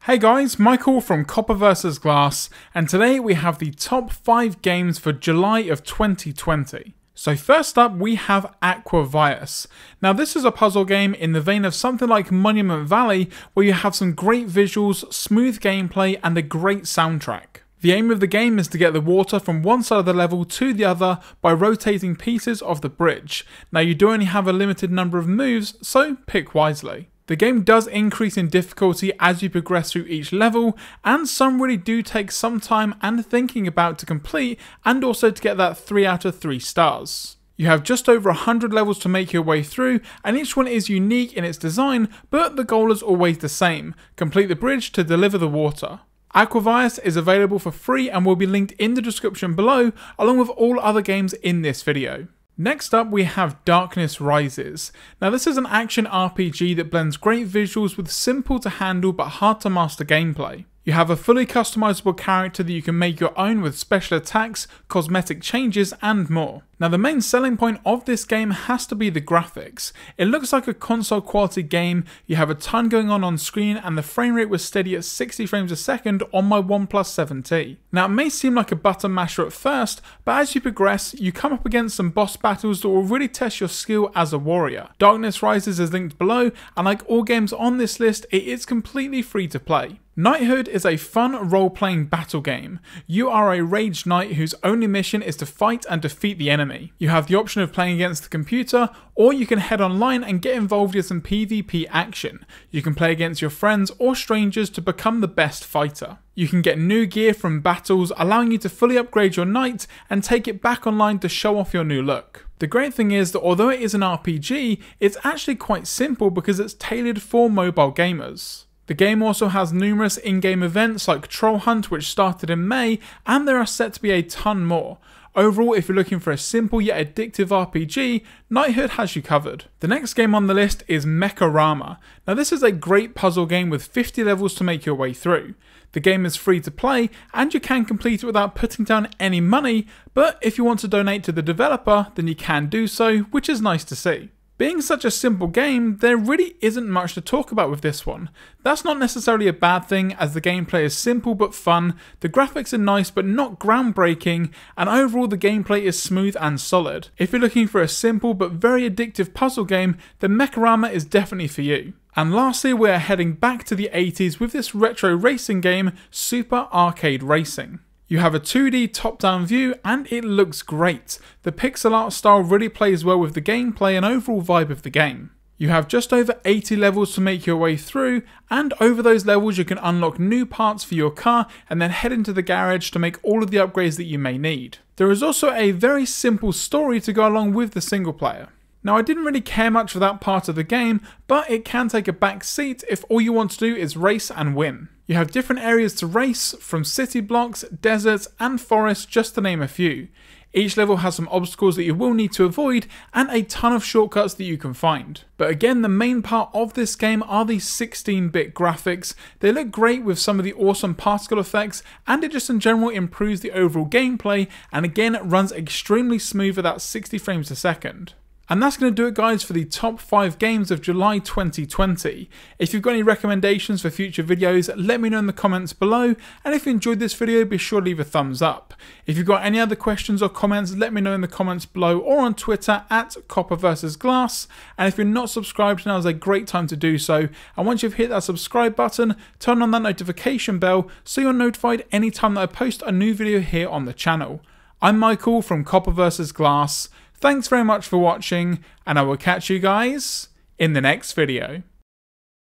Hey guys, Michael from Copper vs Glass, and today we have the top 5 games for July of 2020. So first up we have Aqua Virus. Now this is a puzzle game in the vein of something like Monument Valley, where you have some great visuals, smooth gameplay and a great soundtrack. The aim of the game is to get the water from one side of the level to the other by rotating pieces of the bridge. Now you do only have a limited number of moves, so pick wisely. The game does increase in difficulty as you progress through each level, and some really do take some time and thinking about to complete, and also to get that 3 out of 3 stars. You have just over 100 levels to make your way through, and each one is unique in its design, but the goal is always the same: complete the bridge to deliver the water. Aqua Virus is available for free and will be linked in the description below, along with all other games in this video. Next up we have Darkness Rises. Now this is an action RPG that blends great visuals with simple to handle but hard to master gameplay. You have a fully customizable character that you can make your own with special attacks, cosmetic changes and more. Now the main selling point of this game has to be the graphics. It looks like a console quality game, you have a ton going on screen, and the frame rate was steady at 60 frames a second on my OnePlus 7T. Now it may seem like a button masher at first, but as you progress you come up against some boss battles that will really test your skill as a warrior. Darkness Rises is linked below, and like all games on this list, it is completely free to play. Knighthood is a fun role-playing battle game. You are a raged knight whose only mission is to fight and defeat the enemy. You have the option of playing against the computer, or you can head online and get involved in some PvP action. You can play against your friends or strangers to become the best fighter. You can get new gear from battles, allowing you to fully upgrade your knight and take it back online to show off your new look. The great thing is that although it is an RPG, it's actually quite simple because it's tailored for mobile gamers. The game also has numerous in-game events like Troll Hunt, which started in May, and there are set to be a ton more. Overall, if you're looking for a simple yet addictive RPG, Knighthood has you covered. The next game on the list is Mecca Rama. Now this is a great puzzle game with 50 levels to make your way through. The game is free to play, and you can complete it without putting down any money, but if you want to donate to the developer, then you can do so, which is nice to see. Being such a simple game, there really isn't much to talk about with this one. That's not necessarily a bad thing, as the gameplay is simple but fun, the graphics are nice but not groundbreaking, and overall the gameplay is smooth and solid. If you're looking for a simple but very addictive puzzle game, then Mecca Rama is definitely for you. And lastly, we're heading back to the 80s with this retro racing game, Super Arcade Racing. You have a 2D top-down view and it looks great. The pixel art style really plays well with the gameplay and overall vibe of the game. You have just over 80 levels to make your way through, and over those levels you can unlock new parts for your car and then head into the garage to make all of the upgrades that you may need. There is also a very simple story to go along with the single player. Now I didn't really care much for that part of the game, but it can take a back seat if all you want to do is race and win. You have different areas to race, from city blocks, deserts and forests, just to name a few. Each level has some obstacles that you will need to avoid and a ton of shortcuts that you can find. But again, the main part of this game are these 16-bit graphics. They look great with some of the awesome particle effects, and it just in general improves the overall gameplay, and again it runs extremely smooth at that 60 frames a second. And that's going to do it guys for the top 5 games of July 2020. If you've got any recommendations for future videos, let me know in the comments below, and if you enjoyed this video, be sure to leave a thumbs up. If you've got any other questions or comments, let me know in the comments below or on Twitter at Copper vs Glass, and if you're not subscribed, now is a great time to do so, and once you've hit that subscribe button, turn on that notification bell so you're notified anytime that I post a new video here on the channel. I'm Michael from Copper vs Glass. Thanks very much for watching, and I will catch you guys in the next video.